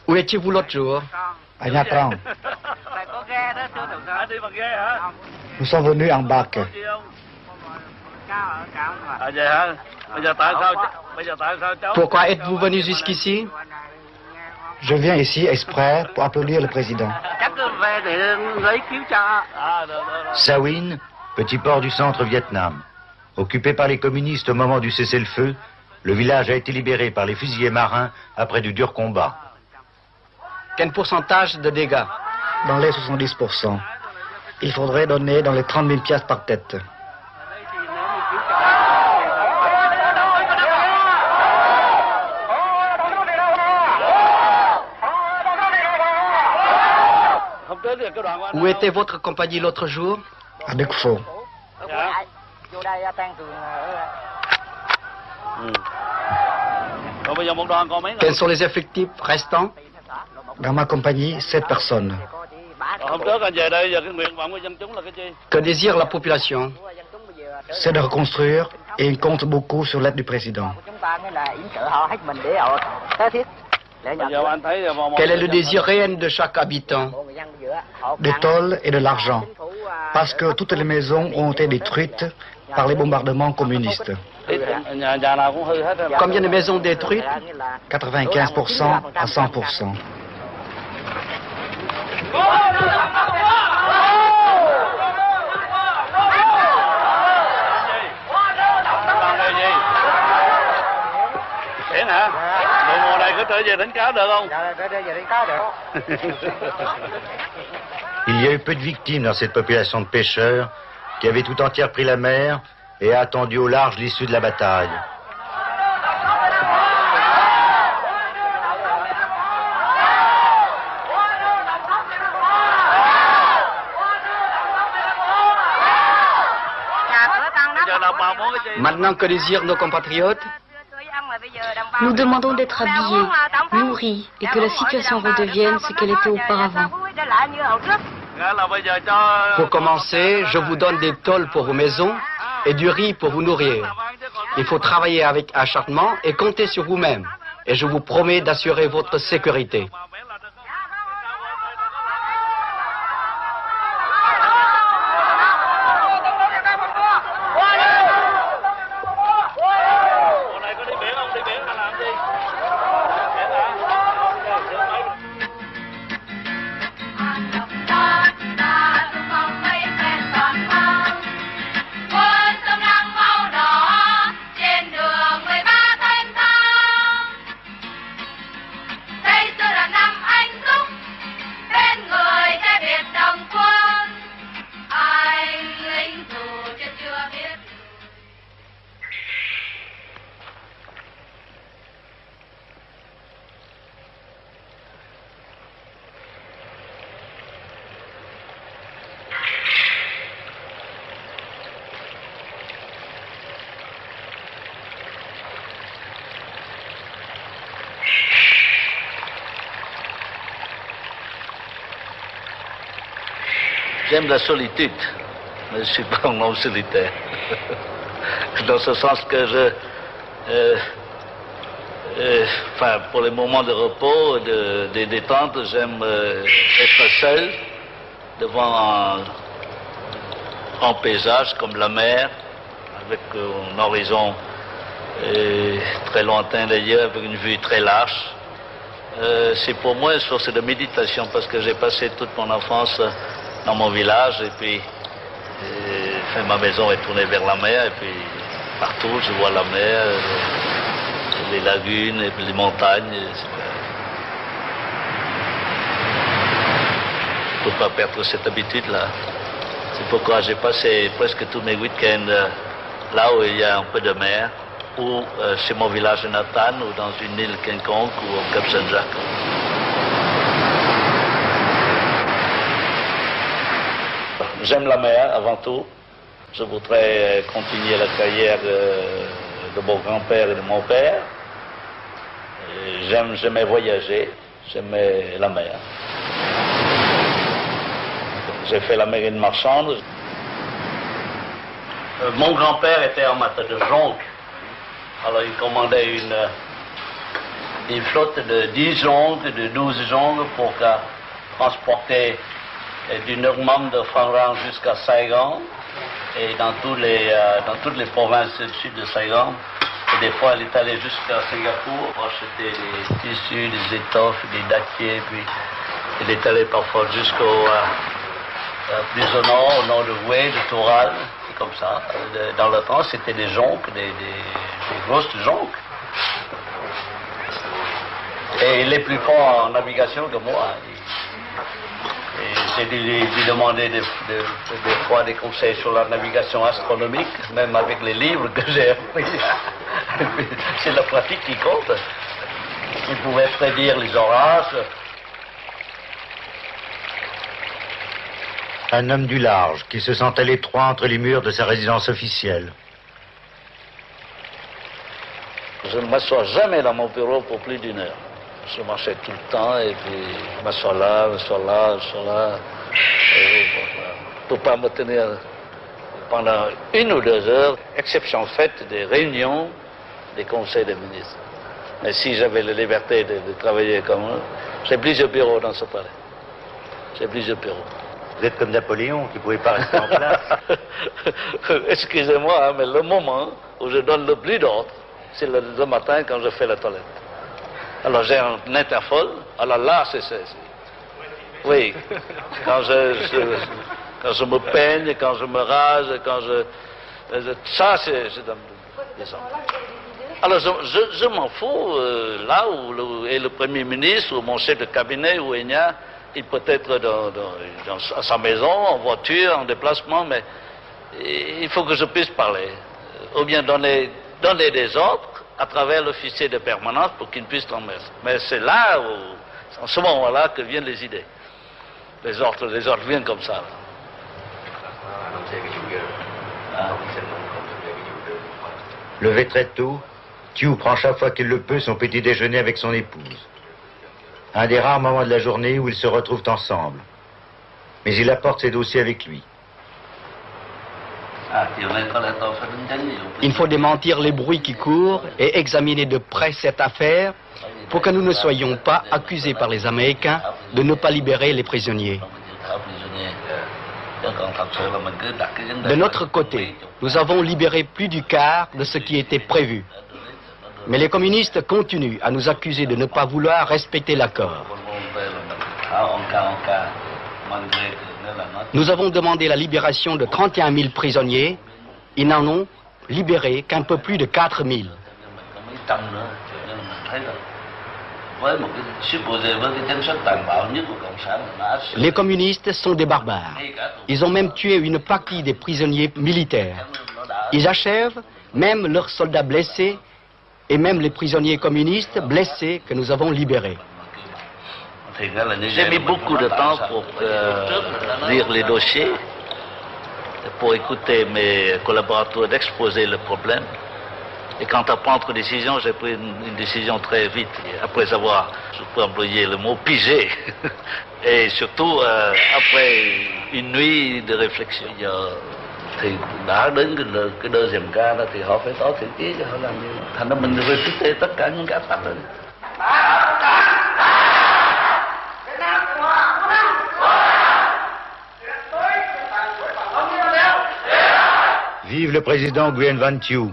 Où étiez-vous l'autre jour? À Nha Trang. Nous sommes venus en bac. Pourquoi êtes-vous venu jusqu'ici? Je viens ici exprès pour applaudir le président. Sa Huyn, petit port du centre Vietnam. Occupé par les communistes au moment du cessez-le-feu, le village a été libéré par les fusiliers marins après du dur combat. Quel pourcentage de dégâts? Dans les 70%. Il faudrait donner dans les 30 000 piastres par tête. Où était votre compagnie l'autre jour? À Đức Phổ. Quels sont les effectifs restants? Dans ma compagnie, 7 personnes. Que désire la population? C'est de reconstruire et il compte beaucoup sur l'aide du président. Quel est le désir réel de chaque habitant? Des tôles et de l'argent. Parce que toutes les maisons ont été détruites par les bombardements communistes. Combien de maisons détruites? 95% à 100%. Il y a eu peu de victimes dans cette population de pêcheurs qui avait tout entière pris la mer et a attendu au large l'issue de la bataille. Maintenant, que désirent nos compatriotes? Nous demandons d'être habillés, nourris et que la situation redevienne ce qu'elle était auparavant. Pour commencer, je vous donne des tôles pour vos maisons et du riz pour vous nourrir. Il faut travailler avec acharnement et compter sur vous-même. Et je vous promets d'assurer votre sécurité. J'aime la solitude, mais je ne suis pas un homme solitaire. Dans ce sens que pour les moments de repos, de détente, j'aime être seul devant un paysage comme la mer, avec un horizon très lointain d'ailleurs, avec une vue très large. C'est pour moi une source de méditation parce que j'ai passé toute mon enfance dans mon village et puis ma maison est tournée vers la mer et puis partout je vois la mer, les lagunes et puis les montagnes. Il ne faut pas perdre cette habitude-là. C'est pourquoi j'ai passé presque tous mes week-ends là où il y a un peu de mer, ou chez mon village natal, ou dans une île quelconque, ou au Cap Saint-Jacques. J'aime la mer avant tout. Je voudrais continuer la carrière de mon grand-père et de mon père. J'aimais voyager, j'aimais la mer. J'ai fait la marine marchande. Mon grand-père était en matière de jonque. Alors il commandait des flottes de 10 jonques, de 12 jonques pour transporter du Nurmam de Phan jusqu'à Saigon et dans toutes les provinces du sud de Saigon. Et des fois, elle est allée jusqu'à Singapour pour acheter des tissus, des étoffes, des dattiers, puis elle est allée parfois jusqu'au plus au nord de Hue, de Toural, c'est comme ça. Dans le temps, c'était des jonques, des grosses jonques. Et il est plus fort en navigation que moi. Et j'ai dû lui demander des fois des conseils sur la navigation astronomique, même avec les livres que j'ai appris. C'est la pratique qui compte. Il pouvait prédire les orages. Un homme du large qui se sent à l'étroit entre les murs de sa résidence officielle. Je ne m'assois jamais dans mon bureau pour plus d'1 heure. Je marchais tout le temps et puis je m'assois là. Pour ne pas me tenir pendant 1 ou 2 heures, exception faite des réunions des conseils des ministres. Mais si j'avais la liberté de travailler comme eux, j'ai plusieurs bureaux dans ce palais. J'ai plusieurs bureaux. Vous êtes comme Napoléon qui ne pouvait pas rester en place. Excusez-moi, mais le moment où je donne le plus d'ordre, c'est le matin quand je fais la toilette. Alors j'ai un interphone, alors là, c'est... Oui, quand je me peigne, quand je me rase, ça, c'est dans les ordres. Alors je m'en fous, là où est le Premier ministre, ou mon chef de cabinet, ou Enya, il peut être à sa maison, en voiture, en déplacement, mais il faut que je puisse parler. Ou bien donner des ordres à travers l'officier de permanence pour qu'il puisse transmettre. Mais c'est là, en ce moment-là, que viennent les idées. Les ordres viennent comme ça. Levé très tôt, Thieu prend chaque fois qu'il le peut son petit déjeuner avec son épouse. Un des rares moments de la journée où ils se retrouvent ensemble. Mais il apporte ses dossiers avec lui. Il faut démentir les bruits qui courent et examiner de près cette affaire pour que nous ne soyons pas accusés par les Américains de ne pas libérer les prisonniers. De notre côté, nous avons libéré plus du quart de ce qui était prévu. Mais les communistes continuent à nous accuser de ne pas vouloir respecter l'accord. Nous avons demandé la libération de 31 000 prisonniers. Ils n'en ont libéré qu'un peu plus de 4 000. Les communistes sont des barbares. Ils ont même tué une partie des prisonniers militaires. Ils achèvent même leurs soldats blessés et même les prisonniers communistes blessés que nous avons libérés. J'ai mis beaucoup de temps pour lire les dossiers, pour écouter mes collaborateurs d'exposer le problème. Et quant à prendre une décision, j'ai pris une décision très vite. Après avoir, je peux employer le mot pigé, et surtout après une nuit de réflexion. Thì đã đến cái deuxième cas đó thì họ phải có thiện chí cho họ làm như thành ra mình refuté tất cả những cái áp tắc đó. Vive le président Nguyen Van Thieu.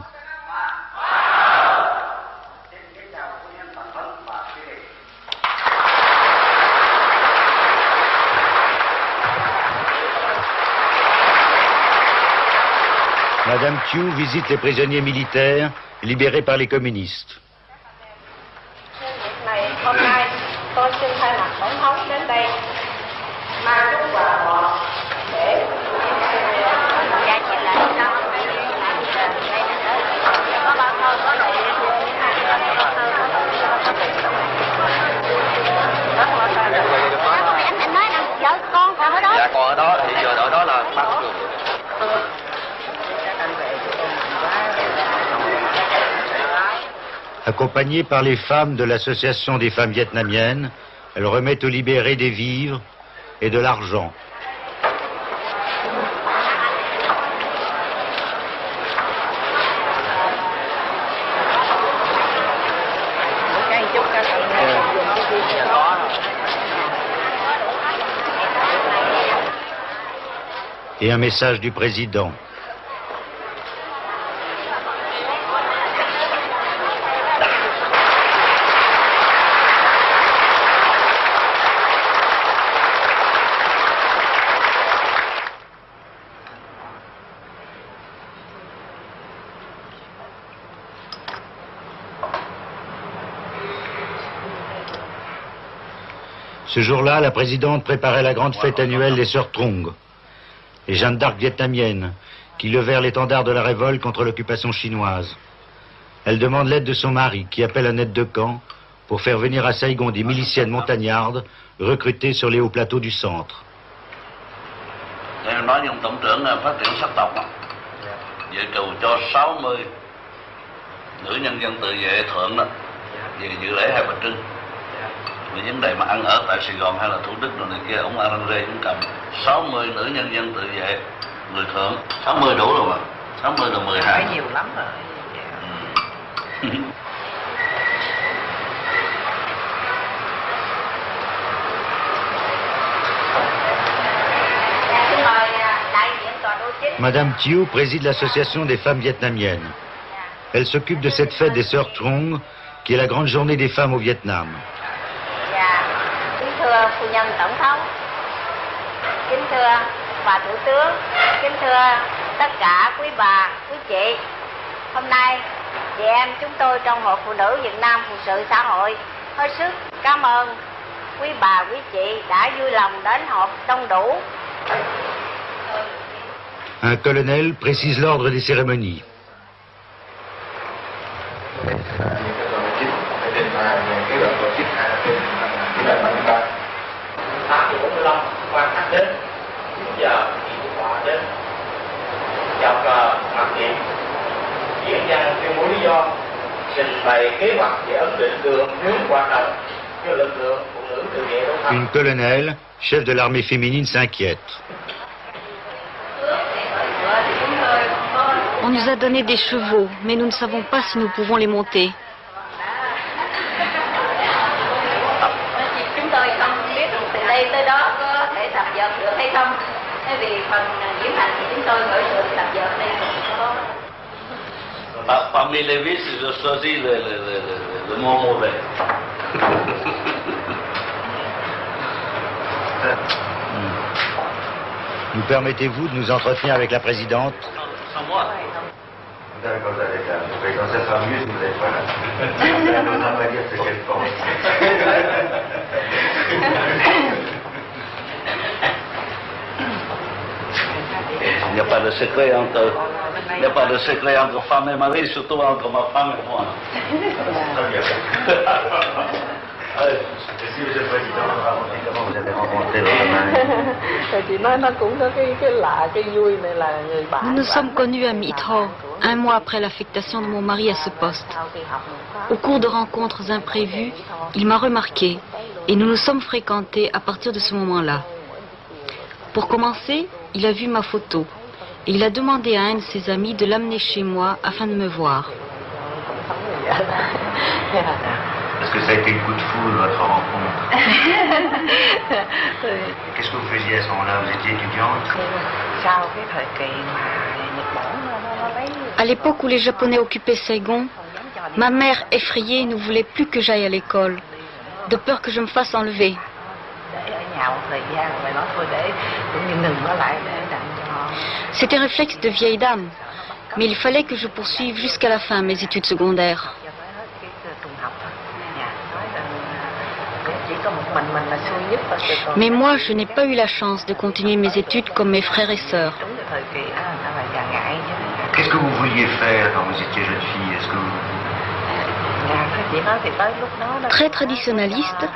Madame Thieu visite les prisonniers militaires libérés par les communistes. Accompagnée par les femmes de l'Association des femmes vietnamiennes, elle remet aux libérés des vivres et de l'argent. et un message du président. Ce jour-là, la présidente préparait la grande fête annuelle des Sœurs Trong, les Jeanne d'Arc vietnamiennes, qui levèrent l'étendard de la révolte contre l'occupation chinoise. Elle demande l'aide de son mari, qui appelle un aide de camp, pour faire venir à Saigon des miliciennes montagnardes recrutées sur les hauts plateaux du centre. Em nói với ông tổng trưởng là phát triển sắc tộc, vậy trù cho 60 nữ nhân dân tự vệ thượng đó, về dự lễ Hai Bà Trưng. Về vấn đề mà ăn ở tại Sài Gòn hay là Thủ Đức rồi này kia, ông Arangre cũng cầm 60 nữ nhân dân tự vệ người thượng. 60 đủ rồi mà, 60 là 12. Phải nhiều lắm rồi. Madame Thieu préside l'association des femmes vietnamiennes. Elle s'occupe de cette fête des Sœurs Trong, qui est la grande journée des femmes au Vietnam. Kính thưa phu nhân tổng thống, kính thưa bà thủ tướng, kính thưa tất cả quý bà, quý chị. Hôm nay, chị em chúng tôi trong Hội Phụ nữ Việt Nam Phụ sự xã hội hết sức cảm ơn quý bà, quý chị đã vui lòng đến họp đông đủ. Un colonel précise l'ordre des cérémonies. Quan khách đến 9 giờ thì cũng họ đến chào cờ mặc niệm diễn văn tuyên bố lý do trình bày kế hoạch về ấn định đường hướng hoạt động cho lực lượng phụ nữ tự vệ độc lập. Une colonelle, chef de l'armée féminine, s'inquiète. On nous a donné des chevaux, mais nous ne savons pas si nous pouvons les monter. Chúng tôi không biết từ đây tới đó có thể tập dượt được hay không. Vì phần diễm hành thì chúng tôi khởi sự tập dượt đây không có. Parmi les vices, je choisis le mot mauvais. Nous permettez-vous de nous entretenir avec la présidente? Sans moi. Quand ça sera mieux, vous n'êtes pas là. Elle n'osera pas dire ce qu'elle pense. Il n'y a pas de secret entre femme et mari, surtout entre ma femme et moi. Très bien. Si vous êtes président, comment vous avez rencontré votre mari? Chị nói nó cũng có cái lạ, cái vui này là người bạn. Nous nous sommes connus à Mitro, un mois après l'affectation de mon mari à ce poste. Au cours de rencontres imprévues, il m'a remarqué et nous nous sommes fréquentés à partir de ce moment-là. Pour commencer, il a vu ma photo et il a demandé à un de ses amis de l'amener chez moi afin de me voir. Est-ce que ça a été le coup de foudre, votre rencontre? Qu'est-ce que vous faisiez à ce moment-là? Vous étiez étudiante? À l'époque où les Japonais occupaient Saigon, ma mère, effrayée, ne voulait plus que j'aille à l'école, de peur que je me fasse enlever. C'était réflexe de vieille dame, mais il fallait que je poursuive jusqu'à la fin mes études secondaires. Mais moi, je n'ai pas eu la chance de continuer mes études comme mes frères et sœurs. Qu'est-ce que vous vouliez faire quand vous étiez jeune fille? Est-ce que vous... Très traditionnaliste,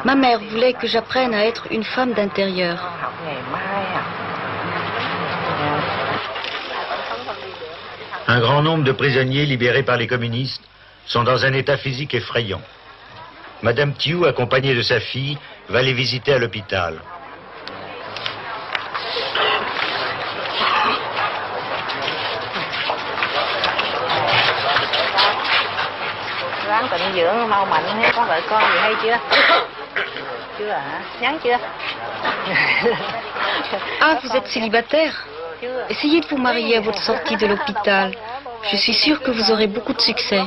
ma mère voulait que j'apprenne à être une femme d'intérieur. Un grand nombre de prisonniers libérés par les communistes sont dans un état physique effrayant. Madame Thieu, accompagnée de sa fille, va les visiter à l'hôpital. Ráng tịnh dưỡng mau mạnh, có vợ con gì hay chưa? Ah, vous êtes célibataire? Essayez de vous marier à votre sortie de l'hôpital. Je suis sûre que vous aurez beaucoup de succès.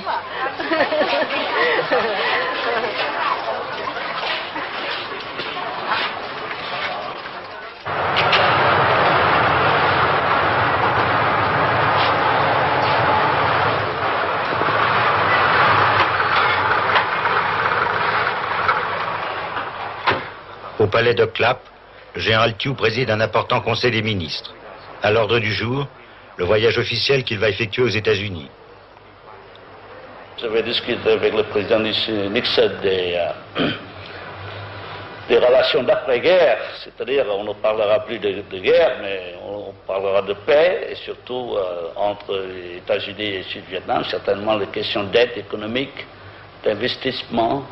Au palais de Clap, le général Thiou préside un important conseil des ministres. À l'ordre du jour, le voyage officiel qu'il va effectuer aux États-Unis. Je vais discuter avec le président Nixon des relations d'après-guerre, c'est-à-dire on ne parlera plus de guerre, mais on parlera de paix, et surtout entre les États-Unis et le Sud-Vietnam, certainement les questions d'aide économique, d'investissement,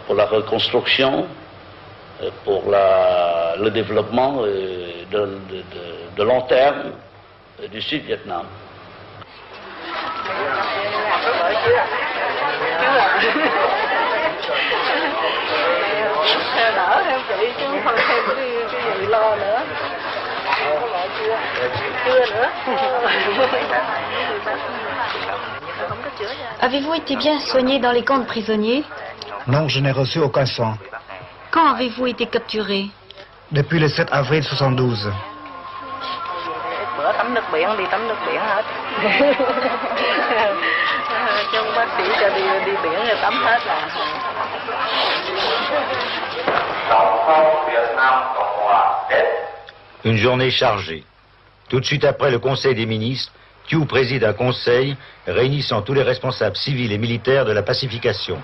pour la reconstruction, pour le développement de long terme du Sud-Vietnam. Avez-vous été bien soigné dans les camps de prisonniers? Non, je n'ai reçu aucun sang. Quand avez-vous été capturé? Depuis le 7 avril 72. Une journée chargée. Tout de suite après le Conseil des ministres, Thiou préside un conseil réunissant tous les responsables civils et militaires de la pacification.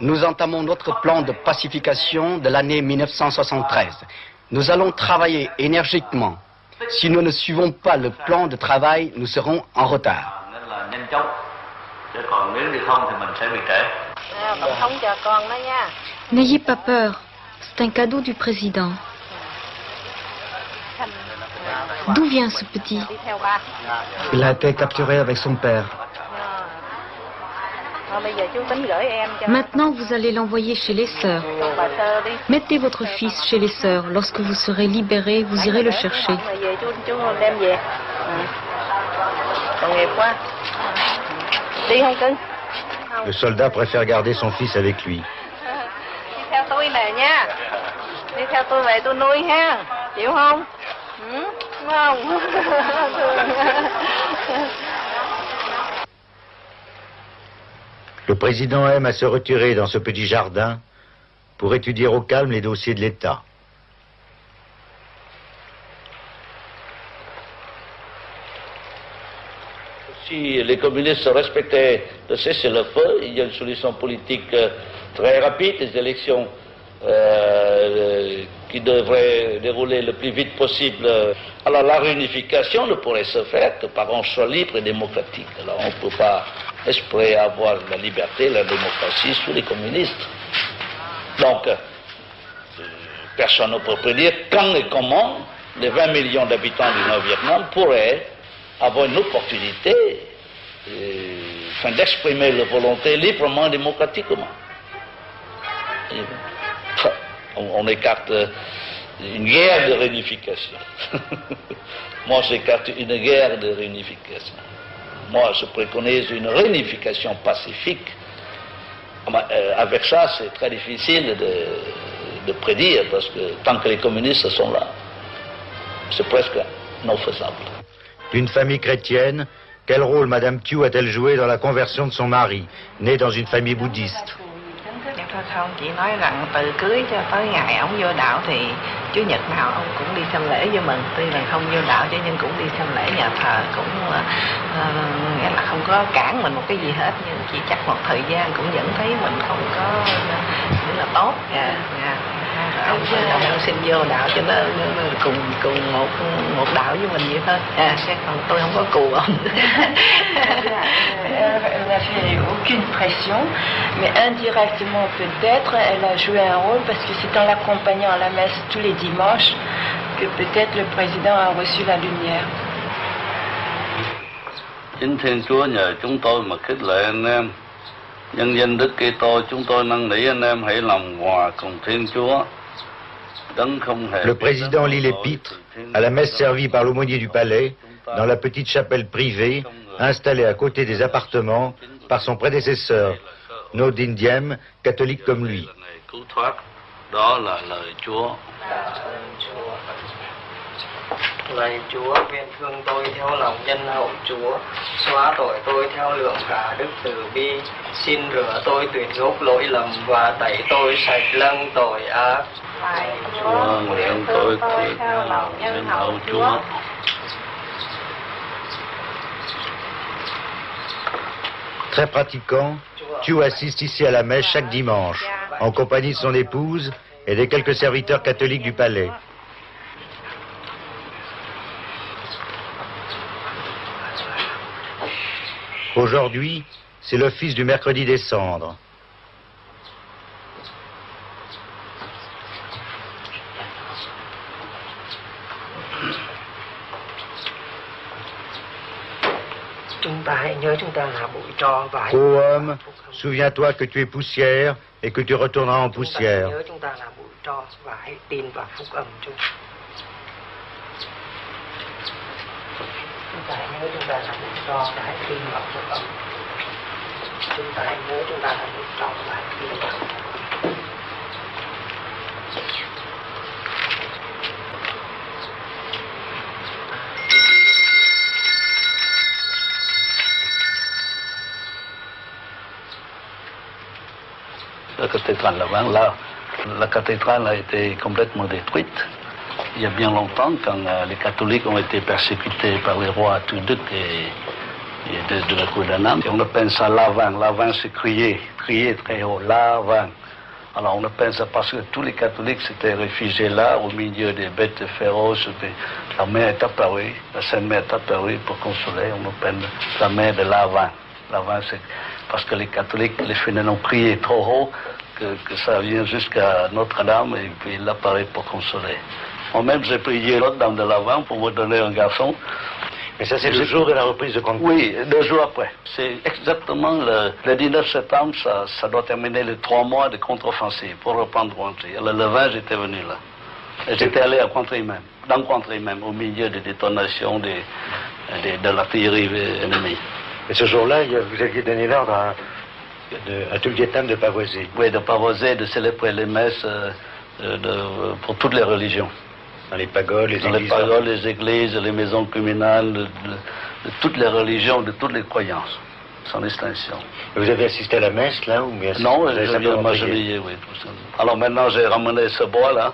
Nous entamons notre plan de pacification de l'année 1973. Nous allons travailler énergiquement. Si nous ne suivons pas le plan de travail, nous serons en retard. N'ayez pas peur, c'est un cadeau du président. D'où vient ce petit? Il a été capturé avec son père. Maintenant, vous allez l'envoyer chez les sœurs. Mettez votre fils chez les sœurs. Lorsque vous serez libéré, vous irez le chercher. Le soldat préfère garder son fils avec lui. Le président aime à se retirer dans ce petit jardin pour étudier au calme les dossiers de l'État. Si les communistes respectaient le cessez-le-feu, il y a une solution politique très rapide, des élections qui devraient dérouler le plus vite possible. Alors la réunification ne pourrait se faire que par un choix libre et démocratique. Alors on ne peut pas espérer avoir la liberté, la démocratie sous les communistes. Donc, personne ne peut prédire quand et comment les 20 millions d'habitants du Nord-Vietnam pourraient avoir une opportunité d'exprimer leur volonté librement et démocratiquement. On écarte une guerre de réunification. Moi, j'écarte une guerre de réunification. Moi, je préconise une réunification pacifique. Avec ça, c'est très difficile de prédire, parce que tant que les communistes sont là, c'est presque non faisable. D'une famille chrétienne, quel rôle Madame Thiou a-t-elle joué dans la conversion de son mari, né dans une famille bouddhiste? Không, chỉ nói rằng từ cưới cho tới ngày ông vô đạo thì Chủ nhật nào ông cũng đi xem lễ với mình. Tuy là không vô đạo chứ nhưng cũng đi xem lễ nhà thờ, cũng nghĩa là không có cản mình một cái gì hết, nhưng chỉ chắc một thời gian cũng vẫn thấy mình không có nghĩa là tốt. Ông xin vô đạo cho nó cùng một đạo với mình vậy thôi. Còn tôi không có cù ông. Elle n'a fait aucune pression, mais indirectement peut-être elle a joué un rôle parce que c'est en l'accompagnant à la messe tous les dimanches que peut-être le président a reçu la lumière. Chính Thiên Chúa nhờ chúng tôi mà khích lệ anh em. Nhân danh Đức Kitô, chúng tôi năn nỉ anh em hãy làm hòa cùng Thiên Chúa. Le président lit l'épître à la messe servie par l'aumônier du palais dans la petite chapelle privée installée à côté des appartements par son prédécesseur, Nodin Diem, catholique comme lui. Đó là lời Chúa. Lạy Chúa, nguyện thương tôi theo lòng nhân hậu Chúa, xóa tội tôi theo lượng cả đức từ bi, xin rửa tôi tuyệt gốc lỗi lầm và tẩy tôi sạch lâng tội ác. Lạy Chúa, nguyện thương tôi theo lòng nhân hậu Chúa. Très pratiquant, Thiou assiste ici à la messe chaque dimanche, en compagnie de son épouse et des quelques serviteurs catholiques du palais. Aujourd'hui, c'est l'office du mercredi des cendres. Ô homme, souviens-toi que tu es poussière et que tu retourneras en poussière. La cathédrale là-bas, là, la cathédrale a été complètement détruite. Il y a bien longtemps, quand les catholiques ont été persécutés par les rois Tuduc et de la cour d'Annam. On appelle ça l'avant. L'avant, c'est crier très haut, l'avant. Alors on appelle ça parce que tous les catholiques s'étaient réfugiés là, au milieu des bêtes féroces. La mère est apparue, la Sainte Mère est apparue pour consoler. On appelle la mère de l'avant. L'avant, c'est parce que les catholiques, les fidèles ont crié trop haut que ça vient jusqu'à Notre-Dame et puis il apparaît pour consoler. Moi-même, j'ai prié l'autre dame de l'avant pour me donner un garçon. Mais ça, c'est le jour de la reprise de Conakry. Oui, 2 jours après. C'est exactement le 19 septembre, ça doit terminer les 3 mois de contre-offensive pour reprendre Conakry. Le 20, j'étais venu là. Et j'étais allé à Conakry même, dans Conakry même, au milieu des détonations de l'artillerie ennemie. Et ce jour-là, vous aviez donné l'ordre à tout le Vietnam de pavoiser. Oui, de pavoiser, de célébrer les messes pour toutes les religions. Dans les pagodes, les églises. Dans les pagodes, les églises, les maisons communales, de toutes les religions, de toutes les croyances, sans distinction. Et vous avez assisté à la messe, là, ou bien? Non, je viens de m'agenouiller, oui, tout ça. Alors maintenant, j'ai ramené ce bois-là,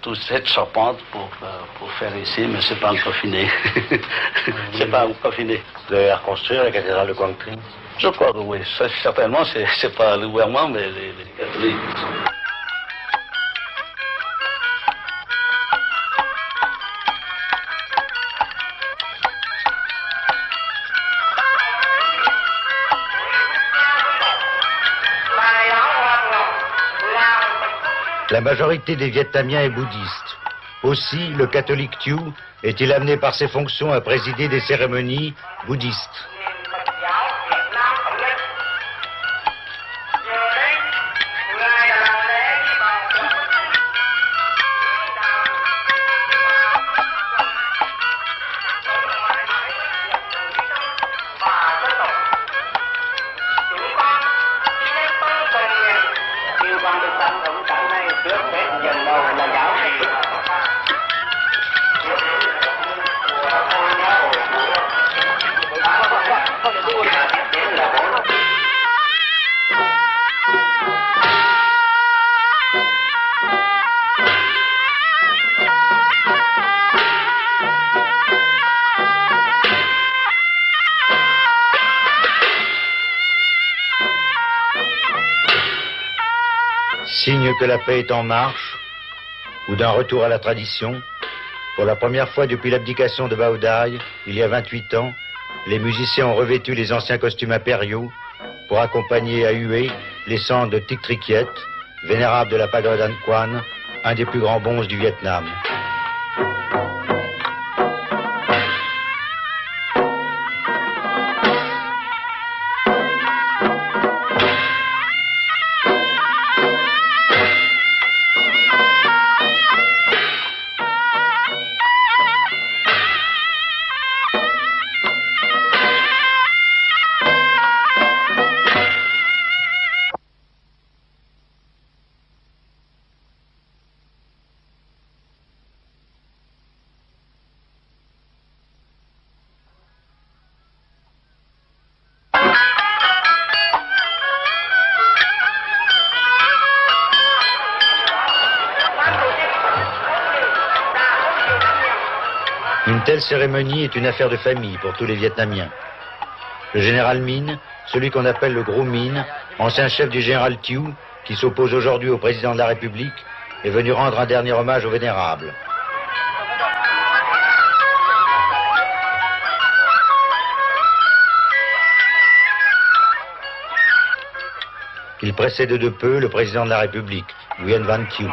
toute cette charpente pour faire ici, mais c'est pas encore fini. C'est pas encore fini. Vous allez reconstruire la cathédrale de Conakry? Je crois que oui. Ça, certainement, c'est pas le gouvernement, mais les catholiques. La majorité des Vietnamiens est bouddhiste. Aussi, le catholique Thiou est-il amené par ses fonctions à présider des cérémonies bouddhistes. Signe que la paix est en marche, ou d'un retour à la tradition, pour la première fois depuis l'abdication de Bao Dai, il y a 28 ans, les musiciens ont revêtu les anciens costumes impériaux pour accompagner à huée les cendres de Tik Trikiet, vénérable de la pagode An Quan, un des plus grands bonzes du Vietnam. Une telle cérémonie est une affaire de famille pour tous les Vietnamiens. Le général Minh, celui qu'on appelle le Gros Minh, ancien chef du général Thieu, qui s'oppose aujourd'hui au président de la République, est venu rendre un dernier hommage au vénérable. Il précède de peu le président de la République, Nguyen Van Thieu.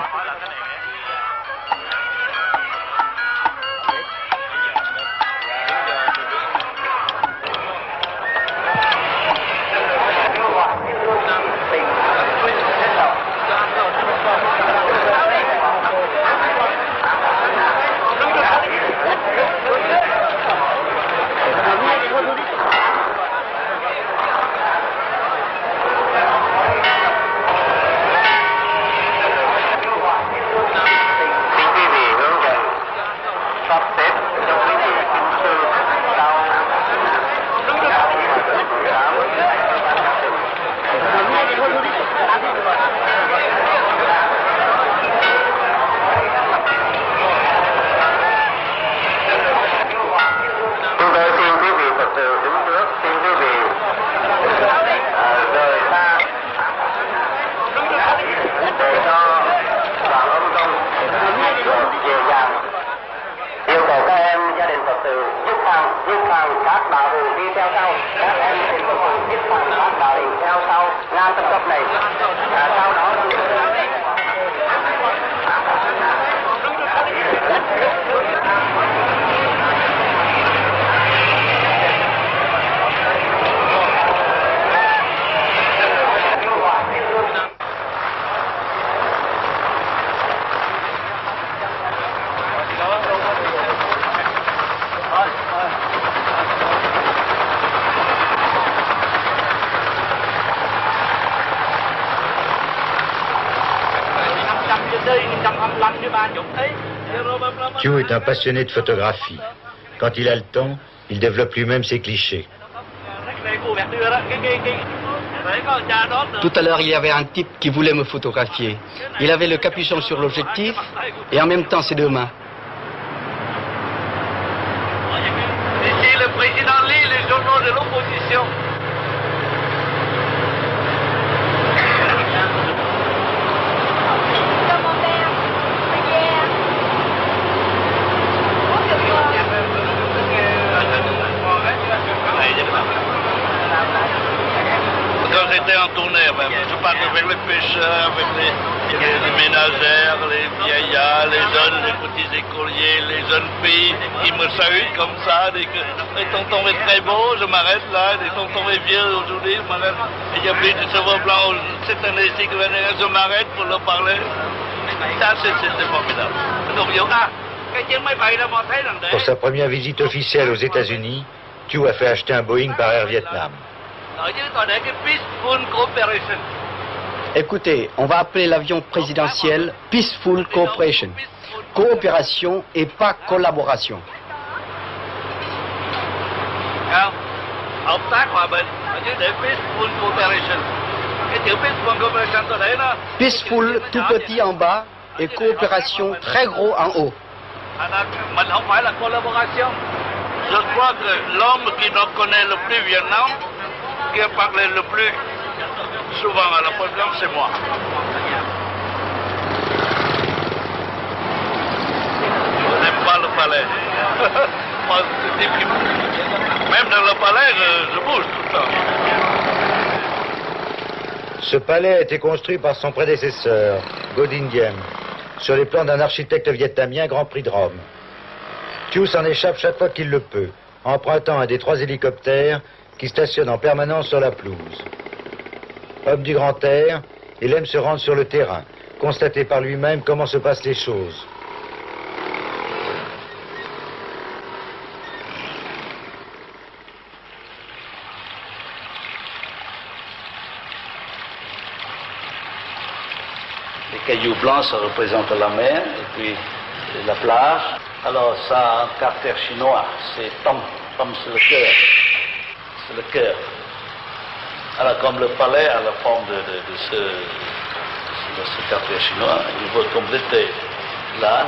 Thieu est un passionné de photographie. Quand il a le temps, il développe lui-même ses clichés. Tout à l'heure, il y avait un type qui voulait me photographier. Il avait le capuchon sur l'objectif et en même temps ses deux mains. Ici, le président lit les journaux de l'opposition. Quand j'étais en tournée, même, je partais avec les pêcheurs, avec les ménagères, les vieillards, les jeunes, les petits écoliers, les jeunes filles qui me saluent comme ça. Dès que les tontons est très beau, je m'arrête là. Les tontons est vieux aujourd'hui, je m'arrête. Et il y a plus de cheveux blancs cette année-ci que l'année, je m'arrête pour leur parler. Ça, c'est formidable. Donc, pour sa première visite officielle aux États-Unis, Thieu a fait acheter un Boeing par Air Vietnam. Écoutez, on va appeler l'avion présidentiel Peaceful Cooperation. Coopération et pas collaboration. Peaceful tout petit en bas et coopération très gros en haut. Je crois que l'homme qui nous connaît le plus Vietnam, qui a parlé le plus souvent à la présidence, c'est moi. Je n'aime pas le palais. Même dans le palais, je bouge tout le temps. Ce palais a été construit par son prédécesseur, Ngo Dinh Diem, sur les plans d'un architecte vietnamien Grand Prix de Rome. Thieu s'en échappe chaque fois qu'il le peut, empruntant un des 3 hélicoptères qui stationnent en permanence sur la pelouse. Homme du grand air, il aime se rendre sur le terrain, constater par lui-même comment se passent les choses. Les cailloux blancs, ça représente la mer, et puis la plage. Alors ça, en caractère chinois, c'est Tom. Tom, c'est le cœur. C'est le cœur. Alors comme le palais a la forme de ce caractère chinois, il faut compléter là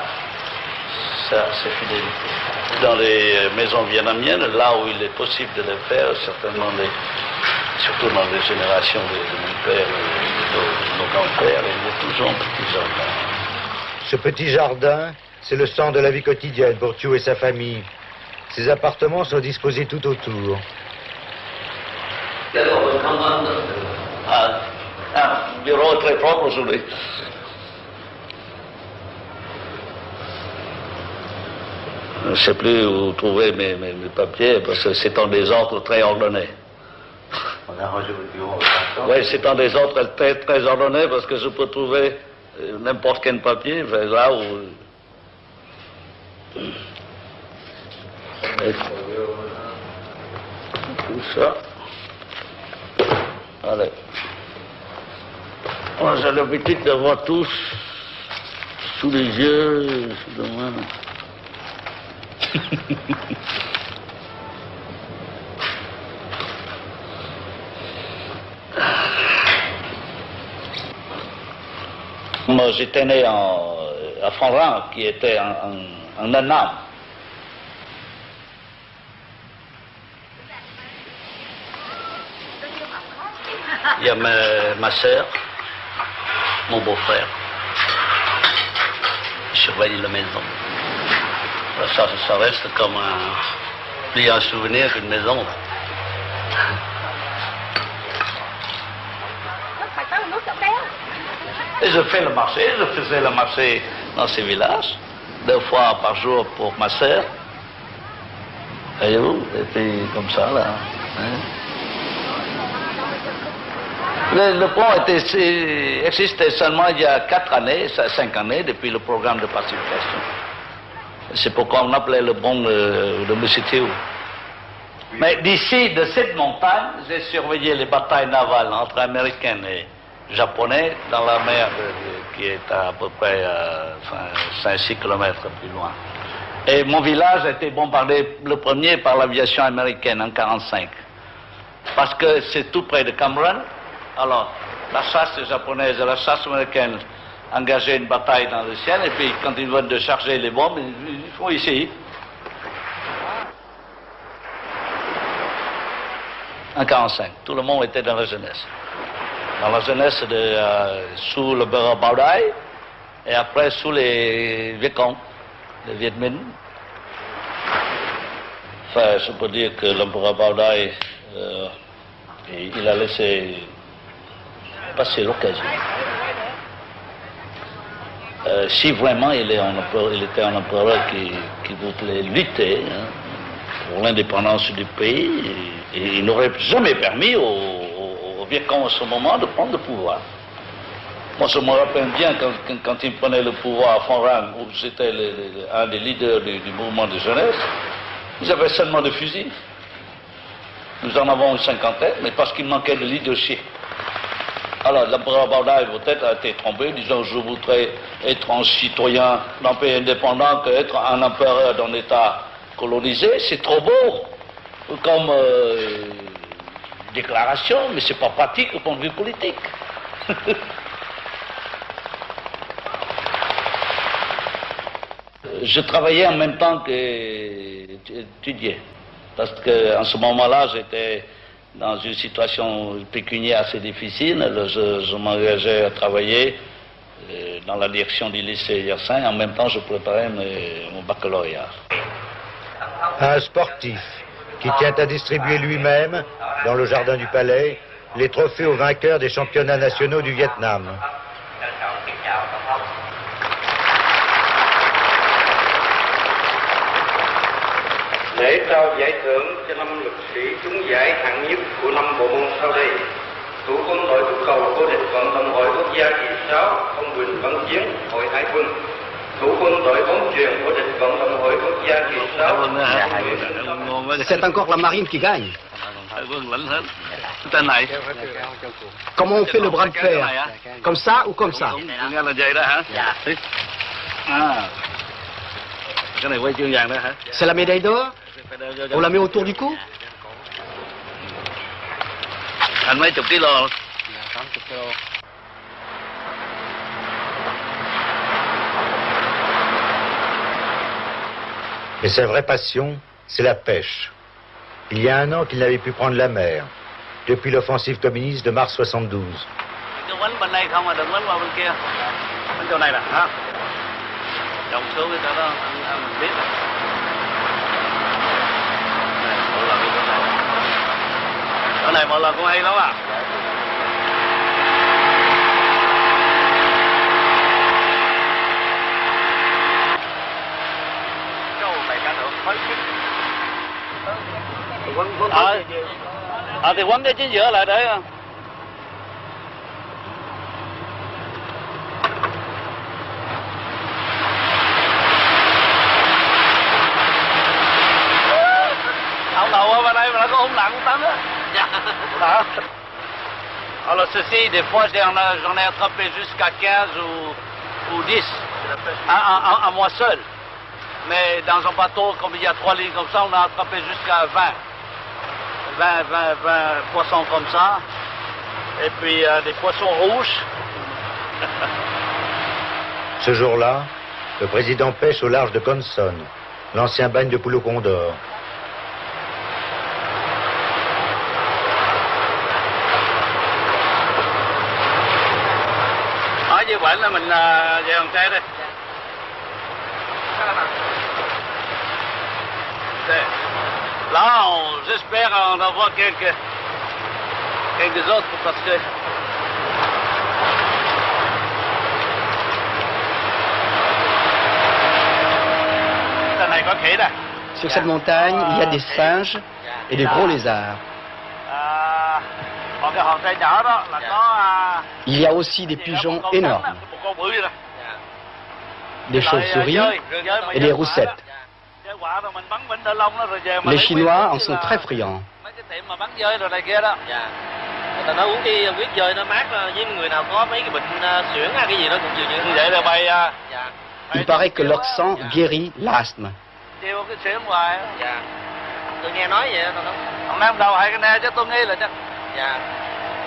ça, c'est fidélité. Dans les maisons vietnamiennes, là où il est possible de le faire, certainement, surtout dans les générations de mon père et de nos grands-pères, il y a toujours un petit jardin. Ce petit jardin, c'est le centre de la vie quotidienne pour Thiou et sa famille. Ses appartements sont disposés tout autour. Un bureau très propre aujourd'hui. Je ne sais plus où trouver mes papiers, parce que c'est un désordre très ordonné. Oui, c'est un désordre très, très ordonné, parce que je peux trouver n'importe quel papier, là où... Et tout ça. Allez. Moi, j'ai l'habitude d'avoir tous sous les yeux, sous les mains. Moi, j'étais né à Font-Rang, qui était en Annam. Il y a ma sœur, mon beau-frère. Je surveille la maison. Ça reste comme plus un souvenir qu'une maison. Et je fais le marché, je faisais le marché dans ces villages, 2 fois par jour pour ma sœur. Voyez-vous, et puis comme ça, là. Hein. Le pont existait seulement il y a 4 années, 5 années, depuis le programme de pacification. C'est pourquoi on appelait le pont de M. Thiou. Mais d'ici, de cette montagne, j'ai surveillé les batailles navales entre Américains et Japonais dans la mer qui est à peu près 5-6 km plus loin. Et mon village a été bombardé le premier par l'aviation américaine en 1945. Parce que c'est tout près de Cameron. Alors, la chasse japonaise et la chasse américaine engageaient une bataille dans le ciel, et puis quand ils veulent de charger les bombes, ils font ici. En 1945, tout le monde était dans la jeunesse. Dans la jeunesse sous le bureau Bảo Đại, et après sous les Viet Cong, les Viet Minh. Enfin, je peux dire que l'empereur Bảo Đại, il a laissé passer l'occasion. Si vraiment il était un empereur qui voulait lutter pour l'indépendance du pays, et il n'aurait jamais permis aux Viet Cong à ce moment de prendre le pouvoir. Moi, je me rappelle bien quand il prenait le pouvoir à Font-Rang, où j'étais un des leaders du mouvement de jeunesse, ils avaient seulement des fusils. Nous en avons une 50aine, mais parce qu'il manquait de leadership. Alors, l'empereur Bảo Đại peut-être a été trompé, disant je voudrais être un citoyen d'un pays indépendant qu'être un empereur d'un État colonisé. C'est trop beau comme déclaration, mais c'est pas pratique au point de vue politique. Je travaillais en même temps qu'étudier, parce qu'en ce moment-là, j'étais dans une situation pécuniaire assez difficile. Je m'engageais à travailler dans la direction du lycée Hyacinthe. En même temps, je préparais mon baccalauréat. Un sportif qui tient à distribuer lui-même, dans le jardin du palais, les trophées aux vainqueurs des championnats nationaux du Vietnam. Lễ trao giải thưởng cho 5 lực sĩ trúng giải hạng nhất của 5 bộ môn sau đây: Thủ quân đội túc cầu vô địch vận động hội quốc gia kỳ 6 ông Huỳnh Văn Chiến, Hội Hải quân. Thủ quân đội bóng chuyền vô địch vận động hội quốc gia kỳ 6. C'est encore la marine qui gagne. Comment on fait le bras de fer? Comme ça ou comme ça? C'est la médaille d'or? On la met autour du cou? Anh mấy chục kilo. Mais sa vraie passion, c'est la pêche. Il y a 1 an qu'il n'avait pu prendre la mer, depuis l'offensive communiste de mars 72. Thì quấn cái chính giữa lại để ông đầu ở bên đây mà nó có hung nặng cũng tắm á. Đó. Alors ceci, des fois j'en ai attrapé jusqu'à 15 ou 10 à moi seul. Mais dans un bateau, comme il y a 3 lignes comme ça, on a attrapé jusqu'à 20 poissons comme ça. Et puis des poissons rouges. Ce jour-là, le président pêche au large de Consonne, l'ancien bagne de Poulo Condor. Như vậy là mình về Hòn Tre đây. Là, j'espère en avoir quelques autres parce que này có khỉ đây. Sur cette montagne, il y a des singes et des gros lézards. Il y a aussi des pigeons énormes, des chauves-souris et des roussettes. Les Chinois en sont très friands. Il paraît que leur sang guérit l'asthme.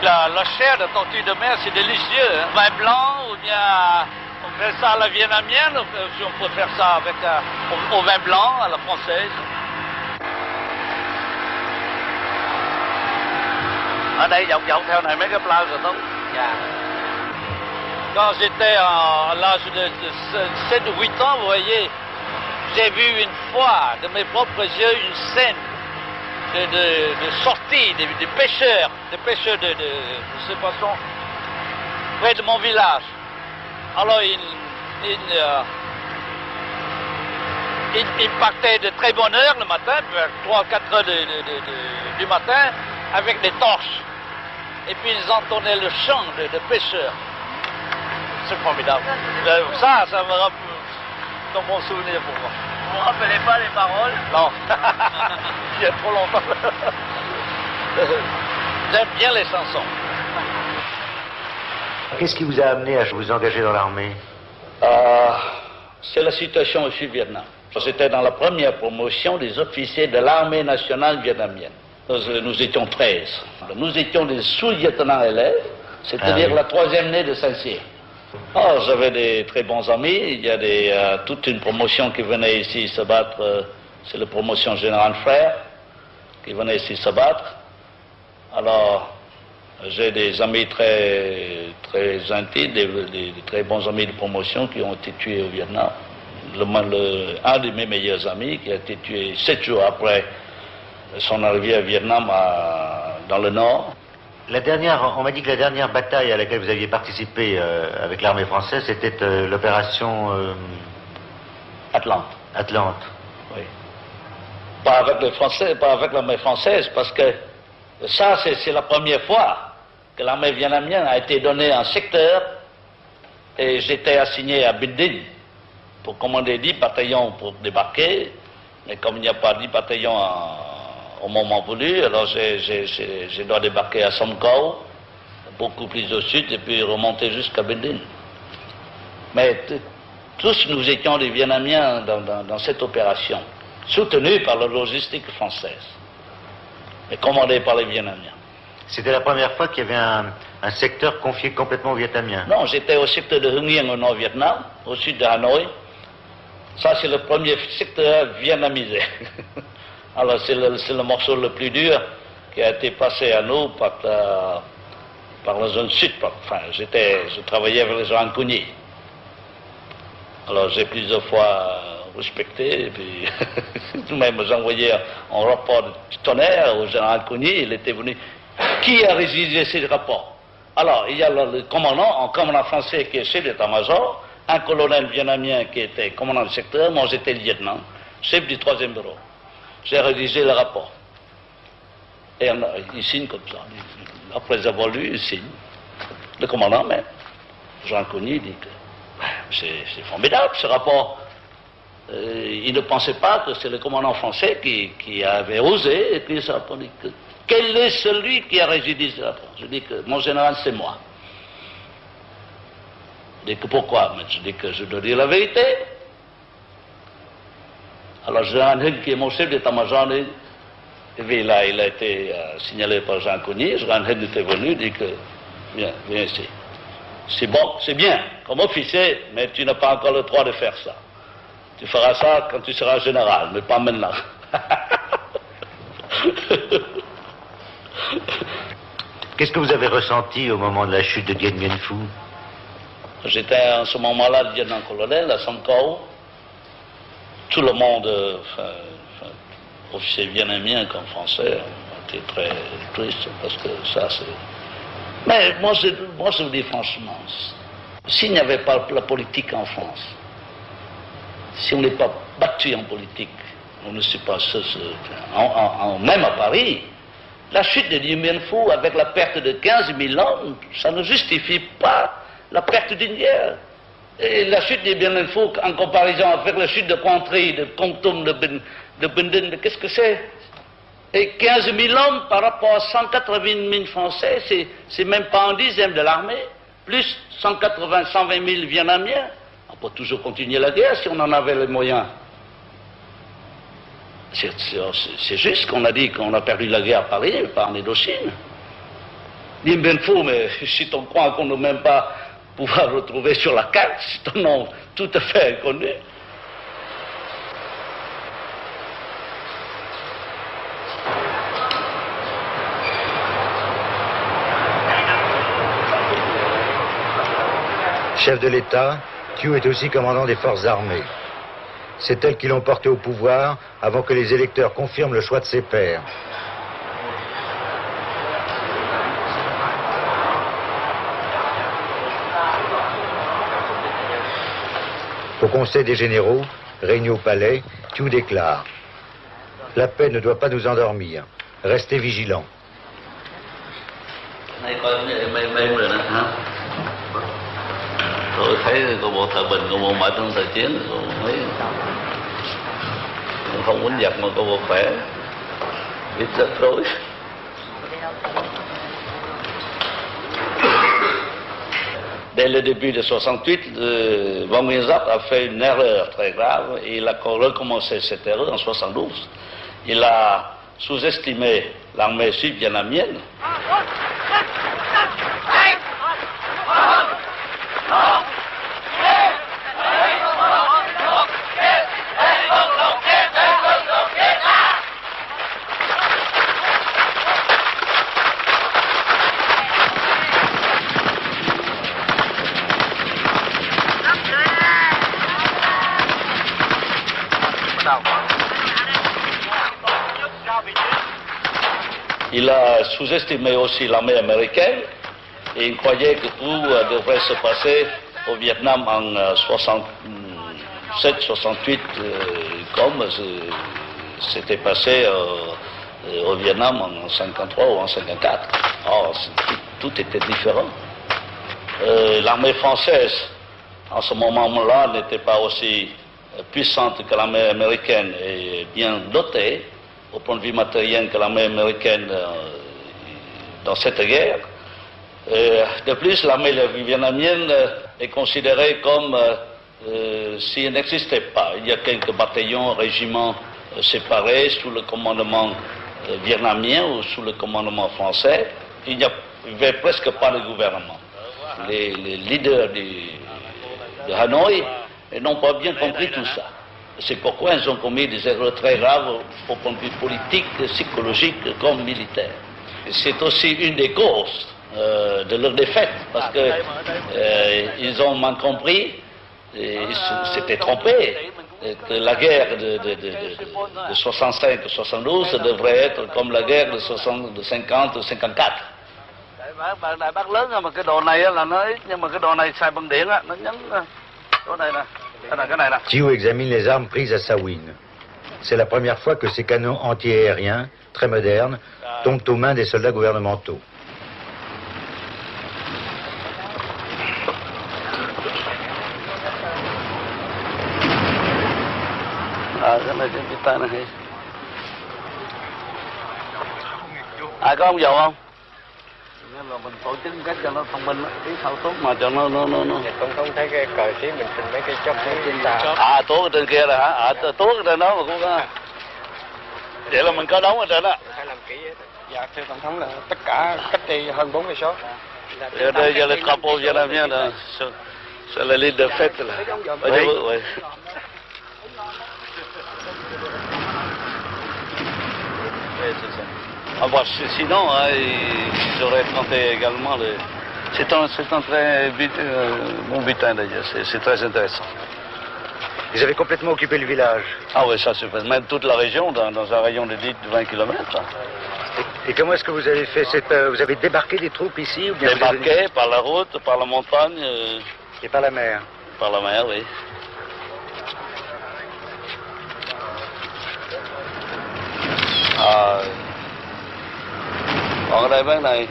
La chair de tortue de mer, c'est délicieux. Hein? Vin blanc ou bien on fait ça à la vietnamienne, si on peut faire ça avec au vin blanc, à la française. Ở đây dọc theo này mấy cái plage rồi không? Quand j'étais à l'âge de 7 ou 8 ans, vous voyez, j'ai vu une fois de mes propres yeux une scène de sortie des pêcheurs de ces poissons près de mon village. Alors ils partaient de très bonne heure le matin, vers 3-4 heures du matin, avec des torches. Et puis ils entonnaient le chant de pêcheurs. C'est formidable. Ça me rappelle dans mon souvenir pour moi. Vous ne vous rappelez pas les paroles? Non. Il y a trop longtemps. J'aime bien les chansons. Qu'est-ce qui vous a amené à vous engager dans l'armée? C'est la situation au Sud-Vietnam. J'étais dans la première promotion des officiers de l'armée nationale vietnamienne. Nous étions 13. Nous étions des sous-lieutenants élèves, c'est-à-dire la 3e année de Saint-Cyr. Oh, j'avais des très bons amis. Il y a toute une promotion qui venait ici se battre. C'est la promotion Général Frère qui venait ici se battre. Alors, j'ai des amis très intimes, des très bons amis de promotion qui ont été tués au Vietnam. Un de mes meilleurs amis qui a été tué 7 jours après son arrivée au Vietnam dans le Nord. On m'a dit que la dernière bataille à laquelle vous aviez participé avec l'armée française, c'était l'opération Atlante. Atlante. Oui. Pas avec les Français, pas avec l'armée française, parce que ça, c'est la première fois que l'armée vietnamienne a été donnée un secteur et j'étais assigné à Binh Dinh pour commander 10 bataillons pour débarquer, mais comme il n'y a pas 10 bataillons au moment voulu, alors je dois débarquer à Som Cao, beaucoup plus au sud, et puis remonter jusqu'à Binh Dinh. Mais tous nous étions des Vietnamiens dans cette opération, soutenus par la logistique française, mais commandés par les Vietnamiens. C'était la première fois qu'il y avait un secteur confié complètement aux Vietnamiens? Non, j'étais au secteur de Hưng Yên au Nord-Vietnam, au sud de Hanoï. Ça, c'est le premier secteur vietnamisé. Alors, c'est le morceau le plus dur qui a été passé à nous par la zone sud. Enfin, je travaillais avec les gens en Cugny. Alors, j'ai plusieurs fois respecté, et puis même j'envoyais un rapport de tonnerre au général Cugny, il était venu. Qui a rédigé ces rapports? Alors, il y a le commandant, un commandant français qui est chef d'état-major, un colonel vietnamien qui était commandant du secteur, moi j'étais lieutenant, chef du 3e bureau. J'ai rédigé le rapport. Et il signe comme ça. Après avoir lu, il signe. Le commandant même, Jean Cugny, dit que c'est formidable ce rapport. Il ne pensait pas que c'est le commandant français qui avait osé écrire ce rapport. Quel est celui qui a rédigé ce rapport? Je dis que mon général, c'est moi. Je dis que pourquoi? Mais je dis que je dois dire la vérité. Alors, Jean Hug, qui est mon chef d'état-major, il a été signalé par Jean Cugny. Jean Hug était venu, dit que viens ici. C'est bon, c'est bien, comme officier, mais tu n'as pas encore le droit de faire ça. Tu feras ça quand tu seras général, mais pas maintenant. Qu'est-ce que vous avez ressenti au moment de la chute de Dien Bien Phu? J'étais en ce moment-là lieutenant-colonel à Samkow. Tout le monde, officier vietnamien comme français, était très triste parce que ça c'est... Mais moi je vous dis franchement, s'il n'y avait pas la politique en France, si on n'est pas battu en politique, on ne sait pas même à Paris, la chute de Dien Bien Phu avec la perte de 15 000 hommes, ça ne justifie pas la perte d'une guerre. Et la chute de Dien Bien Phu en comparaison avec la chute de Contry, de Kon-Tum, de Binh Dinh, qu'est-ce que c'est? Et 15 000 hommes par rapport à 180 000 Français, c'est même pas un dixième de l'armée, plus 120 000 Vietnamiens. On peut toujours continuer la guerre si on en avait les moyens. C'est juste qu'on a dit qu'on a perdu la guerre à Paris, mais pas en Indochine. Dien Bien Phu, mais si on croit qu'on ne même pas pouvoir retrouver sur la carte, c'est un nom tout à fait inconnu. Chef de l'État, Thieu est aussi commandant des forces armées. C'est elle qui l'ont porté au pouvoir avant que les électeurs confirment le choix de ses pairs. Au Conseil des généraux, réunis au palais, Thieu déclare: la paix ne doit pas nous endormir. Restez vigilants. Tôi thấy có bộ Thời Bình, có bộ Mãi trong thời chiến, mấy không muốn giặc mà có bộ khỏe, biết rất rối. Dès le début de 68, Van Nguyen Giáp a fait une erreur très grave et il a recommencé cette erreur en 72. Il a sous-estimé l'armée sud-vietnamienne. Il a sous-estimé aussi l'armée américaine et il croyait que tout devrait se passer au Vietnam en 67-68 comme c'était passé au Vietnam en 53 ou en 54. Or, tout était différent. L'armée française, en ce moment-là, n'était pas aussi puissante que l'armée américaine et bien dotée au point de vue matériel que l'armée américaine dans cette guerre. De plus, l'armée vietnamienne est considérée comme si elle n'existait pas. Il y a quelques bataillons, régiments séparés sous le commandement vietnamien ou sous le commandement français. Il n'y avait presque pas de gouvernement. Les leaders de Hanoï n'ont pas bien compris tout ça. C'est pourquoi ils ont commis des erreurs très graves au point de vue politique, psychologique comme militaire. C'est aussi une des causes de leur défaite, parce que ils ont mal compris, ils s'étaient trompés, que la guerre de 65-72 devrait être comme la guerre de 50-54. Đại bác lớn mà cái đồ này là nó ít, nhưng mà cái đồ này xài bằng điện á, nó nhấn chỗ này nè. Thiou examine les armes prises à Sawin. C'est la première fois que ces canons anti-aériens, très modernes, tombent aux mains des soldats gouvernementaux. Cái này cái tay này. Ai có ông dầu không? Nên là mình tổ chức cách cho nó thông minh, cái thao tốt mà cho nó. Không thấy cái cờ xí mình trình mấy cái chốc trên tàu. À, tốt ở trên kia rồi hả? À, tốt ở trên đó mà cũng có. Vậy là mình có đóng ở trên đó. Phải làm kỹ hết. Dạ, thưa tổng thống là tất cả cách đây hơn 4 cây số. Giờ là couple Việt Nam nha, c'est la ligne de fête là. Oui. Ah bah, sinon, ils auraient tenté également le... C'est un très bon butin d'ailleurs, c'est très intéressant. Ils avaient complètement occupé le village. Ah oui, ça c'est même toute la région, dans un rayon de 10-20 km. Et comment est-ce que vous avez fait vous avez débarqué des troupes ici ou bien débarqué par la route, par la montagne. Et par la mer. Par la mer, oui. À... Còn ở đây bên này.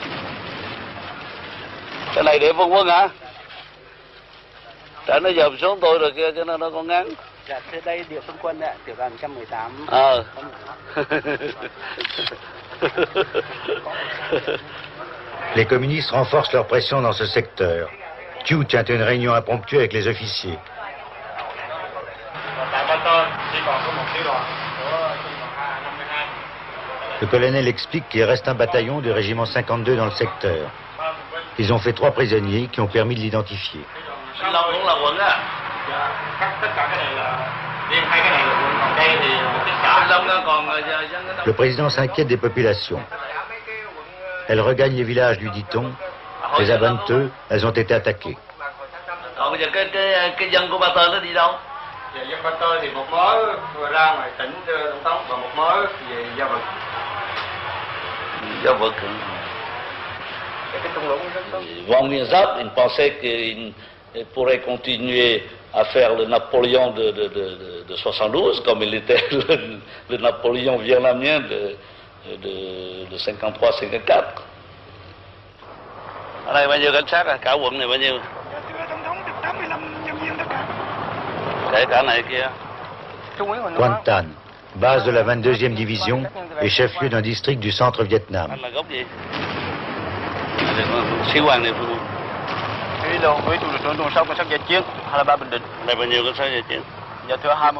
Cái này để Vân Quân hả? Trả nó dòm xuống tôi rồi kia cho nó con ngắn. Dạ, thế đây địa Xuân Quân ạ, tiểu đoàn 118. Les communistes renforcent leur pression dans ce secteur. Thiou tient une réunion impromptue avec les officiers. Le colonel explique qu'il reste un bataillon du régiment 52 dans le secteur. Ils ont fait 3 prisonniers qui ont permis de l'identifier. Le président s'inquiète des populations. Elles regagnent les villages, lui dit-on. Les à Banteux, elles ont été attaquées. Dân Ba Tơ thì một mớ vừa ra ngoài tỉnh Tổng thống và một mớ về Gia Vực. Gia Vực. Wang Zap, il pensait qu'il pourrait continuer à faire le Napoléon de 72, comme il était le Napoléon vietnamien de 53-54. Ở đây bao nhiêu cảnh sát à? Cả quận này bao nhiêu? Quan Tan, base de la 22e division et chef-lieu d'un district du centre Vietnam.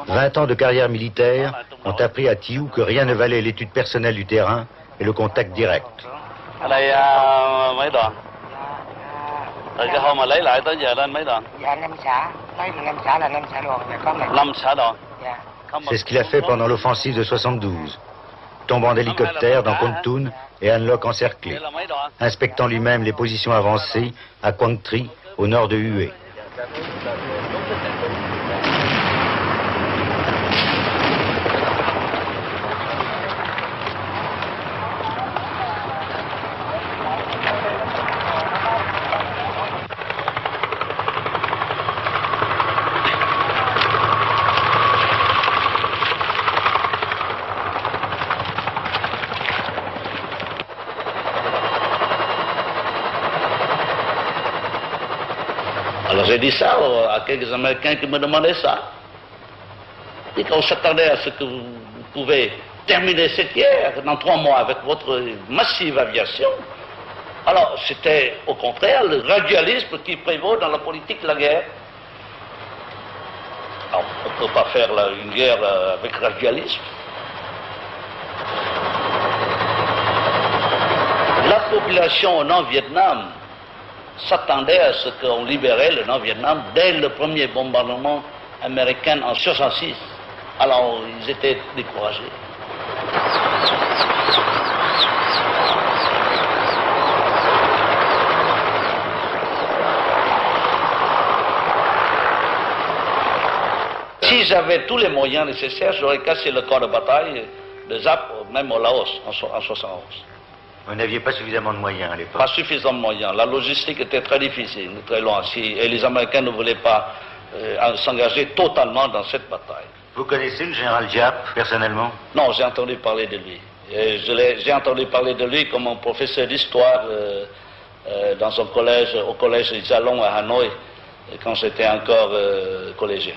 20 ans de carrière militaire ont appris à Thiou que rien ne valait l'étude personnelle du terrain et le contact direct. Rồi cái hôm mà lấy lại tới giờ lên mấy đoàn? Dạ 5 xã, lấy 5 xã là 5 xã đoàn, có 5 xã đoàn. Dạ. C'est ce qu'il a fait pendant l'offensive de 72. Tombant d'hélicoptère dans Kon Tum et An Loc encerclés, inspectant lui-même les positions avancées à Quang Tri, au nord de Hue. Alors j'ai dit ça à quelques Américains qui me demandaient ça. Et qu'on s'attendait à ce que vous pouvez terminer cette guerre dans 3 mois avec votre massive aviation. Alors c'était au contraire le gradualisme qui prévaut dans la politique de la guerre. Alors, on ne peut pas faire une guerre avec gradualisme. La population au Nord-Vietnam s'attendait à ce qu'on libérait le Nord-Vietnam dès le premier bombardement américain en 1966. Alors, ils étaient découragés. Si j'avais tous les moyens nécessaires, j'aurais cassé le corps de bataille de ZAP, même au Laos, en 1971. Vous n'aviez pas suffisamment de moyens à l'époque? Pas suffisamment de moyens. La logistique était très difficile, très loin. Et les Américains ne voulaient pas s'engager totalement dans cette bataille. Vous connaissez le général Giap, personnellement? Non, j'ai entendu parler de lui. J'ai entendu parler de lui comme un professeur d'histoire dans un collège, au collège Zalong à Hanoï, quand j'étais encore collégien.